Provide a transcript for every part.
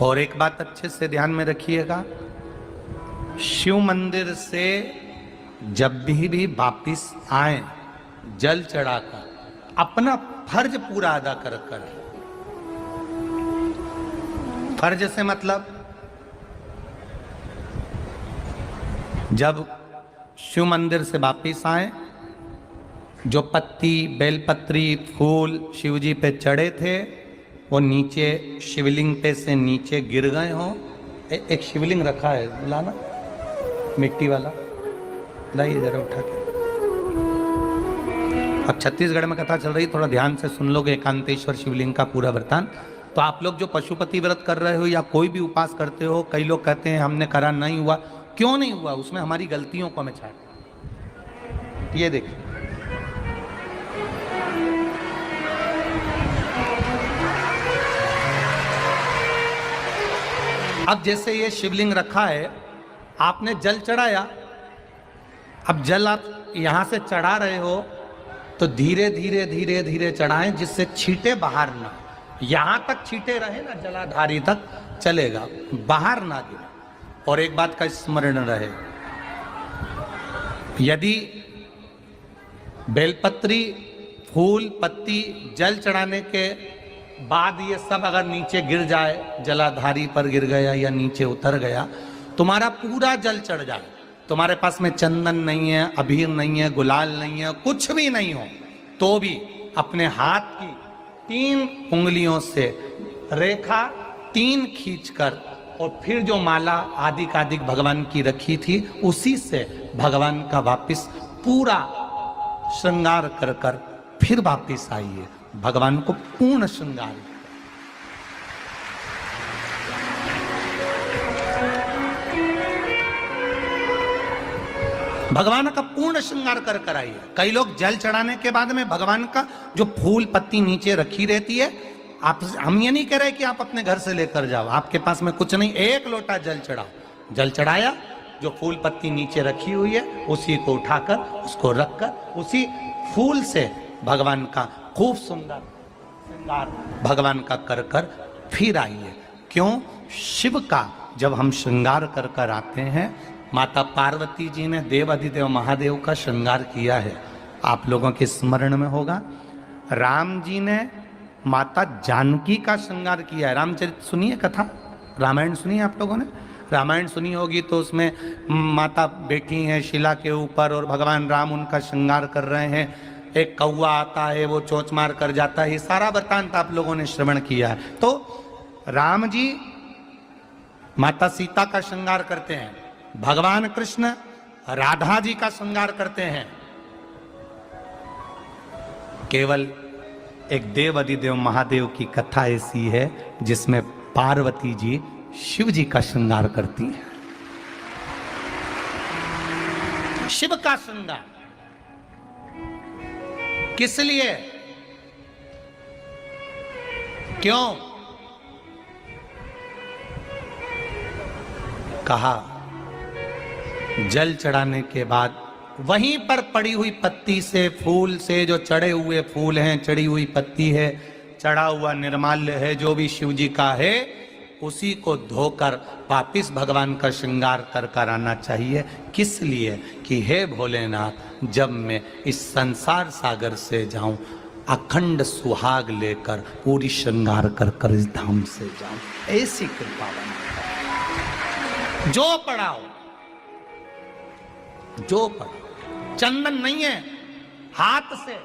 और एक बात अच्छे से ध्यान में रखिएगा, शिव मंदिर से जब भी वापिस आए जल चढ़ाकर अपना फर्ज पूरा अदा कर कर। फर्ज से मतलब जब शिव मंदिर से वापिस आए, जो पत्ती बेलपत्री फूल शिवजी पे चढ़े थे वो नीचे शिवलिंग पे से नीचे गिर गए हों। एक शिवलिंग रखा है, लाना मिट्टी वाला, लाइए जरा उठा के। अब छत्तीसगढ़ में कथा चल रही, थोड़ा ध्यान से सुन लोगे एकांतेश्वर शिवलिंग का पूरा वृतांत। तो आप लोग जो पशुपति व्रत कर रहे हो या कोई भी उपास करते हो, कई लोग कहते हैं हमने करा नहीं हुआ। क्यों नहीं हुआ? उसमें हमारी गलतियों को हमें छाट। ये देखिए, अब जैसे ये शिवलिंग रखा है, आपने जल चढ़ाया, अब जल आप यहां से चढ़ा रहे हो तो धीरे धीरे धीरे धीरे चढ़ाएं जिससे छींटे बाहर ना, यहां तक छींटे रहे ना, जलाधारी तक चलेगा, बाहर ना गिरे। और एक बात का स्मरण रहे, यदि बेलपत्री फूल पत्ती जल चढ़ाने के बाद ये सब अगर नीचे गिर जाए, जलाधारी पर गिर गया या नीचे उतर गया, तुम्हारा पूरा जल चढ़ जाए, तुम्हारे पास में चंदन नहीं है, अबीर नहीं है, गुलाल नहीं है, कुछ भी नहीं हो, तो भी अपने हाथ की 3 उंगलियों से रेखा 3 खींचकर और फिर जो माला आदिक भगवान की रखी थी उसी से भगवान का वापिस पूरा श्रृंगार कर कर फिर वापिस आइए, भगवान को पूर्ण श्रृंगार। भगवान का पूर्ण श्रृंगार कर कर आइए। कई लोग जल चढ़ाने के बाद में भगवान का जो फूल पत्ती नीचे रखी रहती है, आप, हम ये नहीं कह रहे कि आप अपने घर से लेकर जाओ, आपके पास में कुछ नहीं, 1 लोटा जल चढ़ाओ, जल चढ़ाया, जो फूल पत्ती नीचे रखी हुई है उसी को उठाकर उसको रखकर उसी फूल से भगवान का खूब सुंदर श्रृंगार भगवान का कर कर फिर आइए। क्यों? शिव का जब हम श्रृंगार कर कर आते हैं, माता पार्वती जी ने देव अधिदेव महादेव का श्रृंगार किया है, आप लोगों के स्मरण में होगा। राम जी ने माता जानकी का श्रृंगार किया है। रामचरित सुनिए कथा, रामायण सुनिए आप लोगों ने, रामायण सुनी होगी तो उसमें माता बैठी हैं शिला के ऊपर और भगवान राम उनका श्रृंगार कर रहे हैं, एक कौवा आता है वो चोंच मार कर जाता है, ये सारा वृत्तांत आप लोगों ने श्रवण किया है। तो राम जी माता सीता का श्रृंगार करते हैं, भगवान कृष्ण राधा जी का श्रृंगार करते हैं। केवल एक देव अधिदेव महादेव की कथा ऐसी है जिसमें पार्वती जी शिव जी का श्रृंगार करती है। शिव का श्रृंगार किस लिए? क्यों? कहा जल चढ़ाने के बाद वहीं पर पड़ी हुई पत्ती से, फूल से, जो चढ़े हुए फूल हैं, चढ़ी हुई पत्ती है, चढ़ा हुआ निर्माल्य है, जो भी शिव जी का है, उसी को धोकर वापिस भगवान का श्रृंगार कर कर आना चाहिए। किस लिए? कि हे भोलेनाथ, जब मैं इस संसार सागर से जाऊं, अखंड सुहाग लेकर पूरी श्रृंगार कर कर इस धाम से जाऊं, ऐसी कृपा बना। जो पढ़ाओ, जो पढ़ाओ, चंदन नहीं है, हाथ से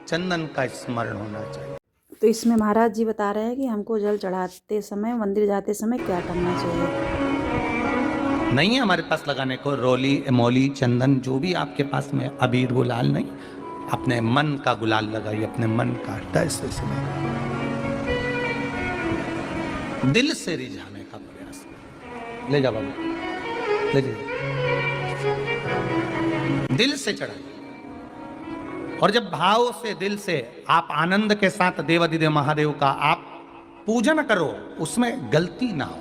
चंदन का स्मरण होना चाहिए। तो इसमें महाराज जी बता रहे हैं कि हमको जल चढ़ाते समय, मंदिर जाते समय क्या करना चाहिए। नहीं है हमारे पास लगाने को रोली, मौली, चंदन, जो भी आपके पास में, अबीर गुलाल नहीं, अपने मन का गुलाल लगाइए, अपने मन का ऐसे दिल से रिझाने का प्रयास। ले जा बाबू, ले जा, दिल से चढ़ाइए। और जब भाव से, दिल से आप आनंद के साथ देव अधिदेव महादेव का आप पूजन करो, उसमें गलती ना हो,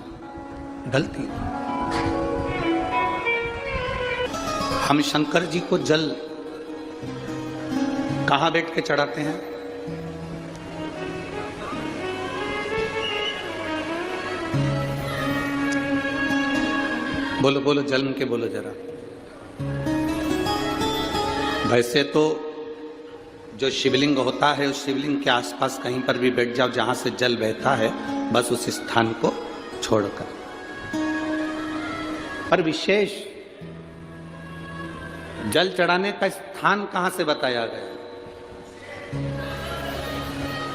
गलती ना। हम शंकर जी को जल कहां बैठ के चढ़ाते हैं? बोलो बोलो, जन्म के बोलो जरा। वैसे तो जो शिवलिंग होता है उस शिवलिंग के आसपास कहीं पर भी बैठ जाओ जहां से जल बहता है, बस उस स्थान को छोड़कर। पर विशेष जल चढ़ाने का स्थान कहां से बताया गया?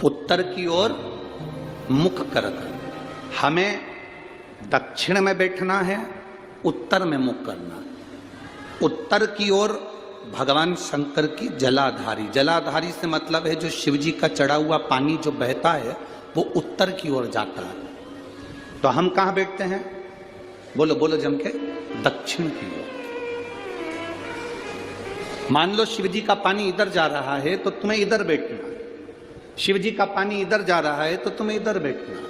उत्तर की ओर मुख करकर। हमें दक्षिण में बैठना है, उत्तर में मुख करना। उत्तर की ओर भगवान शंकर की जलाधारी, जलाधारी से मतलब है जो शिव जी का चढ़ा हुआ पानी जो बहता है वो उत्तर की ओर जाता है। तो हम कहां बैठते हैं? बोलो बोलो जम के, दक्षिण की ओर। मान लो शिव जी का पानी इधर जा रहा है तो तुम्हें इधर बैठना, शिव जी का पानी इधर जा रहा है तो तुम्हें इधर बैठना।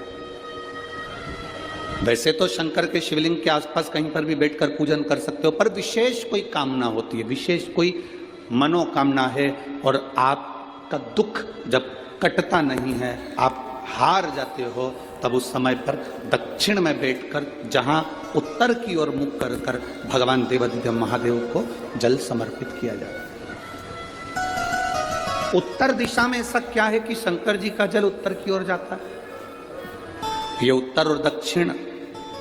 वैसे तो शंकर के शिवलिंग के आसपास कहीं पर भी बैठकर पूजन कर सकते हो, पर विशेष कोई कामना होती है, विशेष कोई मनोकामना है और आपका दुख जब कटता नहीं है, आप हार जाते हो, तब उस समय पर दक्षिण में बैठकर जहां उत्तर की ओर मुख कर कर भगवान देवाधिदेव महादेव को जल समर्पित किया जाता है। उत्तर दिशा में ऐसा क्या है कि शंकर जी का जल उत्तर की ओर जाता है? ये उत्तर और दक्षिण,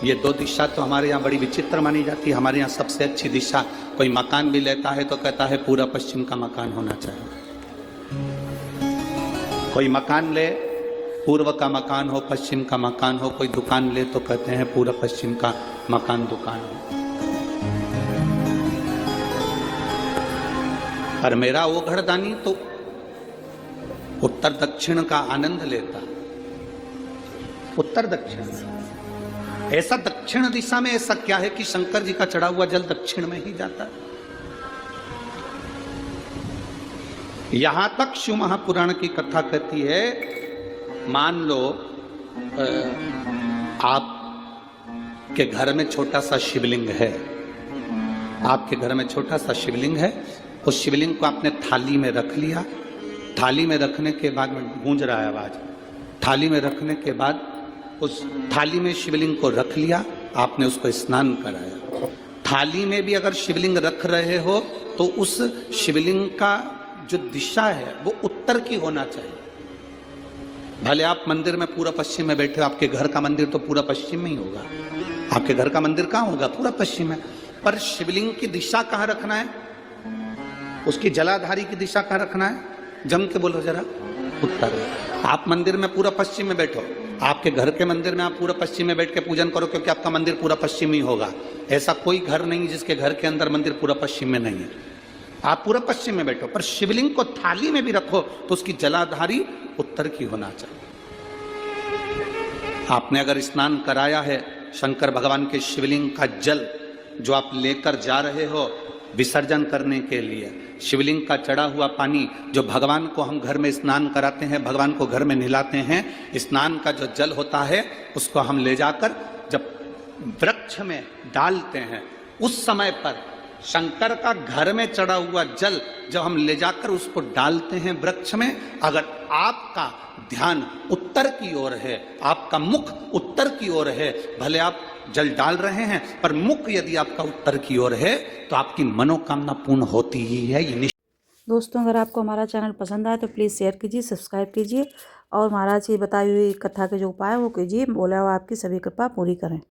ये दो दिशा तो हमारे यहाँ बड़ी विचित्र मानी जाती है। हमारे यहाँ सबसे अच्छी दिशा, कोई मकान भी लेता है तो कहता है पूरा पश्चिम का मकान होना चाहिए। कोई मकान ले, पूर्व का मकान हो, पश्चिम का मकान हो। कोई दुकान ले तो कहते हैं पूरा पश्चिम का मकान दुकान हो। पर मेरा वो घरदानी तो उत्तर दक्षिण का आनंद लेता, उत्तर दक्षिण। ऐसा दक्षिण दिशा में ऐसा क्या है कि शंकर जी का चढ़ा हुआ जल दक्षिण में ही जाता है? यहां तक शिव महापुराण की कथा कहती है, मान लो आपके घर में छोटा सा शिवलिंग है, आपके घर में छोटा सा शिवलिंग है, उस शिवलिंग को आपने थाली में रख लिया। थाली में रखने के बाद, में गूंज रहा है आवाज, थाली में रखने के बाद उस थाली में शिवलिंग को रख लिया, आपने उसको स्नान कराया। थाली में भी अगर शिवलिंग रख रहे हो तो उस शिवलिंग का जो दिशा है वो उत्तर की होना चाहिए। भले आप मंदिर में पूरा पश्चिम में बैठे हो, आपके घर का मंदिर तो पूरा पश्चिम में ही होगा, आपके घर का मंदिर कहाँ होगा? पूरा पश्चिम में। पर शिवलिंग की दिशा कहाँ रखना है? उसकी जलाधारी की दिशा कहाँ रखना है? जम के बोलो जरा, उत्तर। आप मंदिर में पूरा पश्चिम में बैठो, आपके घर के मंदिर में आप पूरा पश्चिम में बैठ के पूजन करो, क्योंकि आपका मंदिर पूरा पश्चिमी होगा। ऐसा कोई घर नहीं जिसके घर के अंदर मंदिर पूरा पश्चिम में नहीं है। आप पूरा पश्चिम में बैठो, पर शिवलिंग को थाली में भी रखो तो उसकी जलाधारी उत्तर की होना चाहिए। आपने अगर स्नान कराया है शंकर भगवान के शिवलिंग का जल जो आप लेकर जा रहे हो विसर्जन करने के लिए, शिवलिंग का चढ़ा हुआ पानी जो भगवान को हम घर में स्नान कराते हैं, भगवान को घर में नहलाते हैं, स्नान का जो जल होता है उसको हम ले जाकर जब वृक्ष में डालते हैं, उस समय पर शंकर का घर में चढ़ा हुआ जल जब हम ले जाकर उसको डालते हैं वृक्ष में, अगर आपका ध्यान उत्तर की ओर है, आपका मुख उत्तर की ओर है, भले आप जल डाल रहे हैं पर मुख यदि आपका उत्तर की ओर है तो आपकी मनोकामना पूर्ण होती ही है। ये दोस्तों, अगर आपको हमारा चैनल पसंद आए तो प्लीज़ शेयर कीजिए, सब्सक्राइब कीजिए और महाराज की बताई हुई कथा के जो उपाय वो कीजिए। बोला हुआ आपकी सभी कृपा पूरी करें।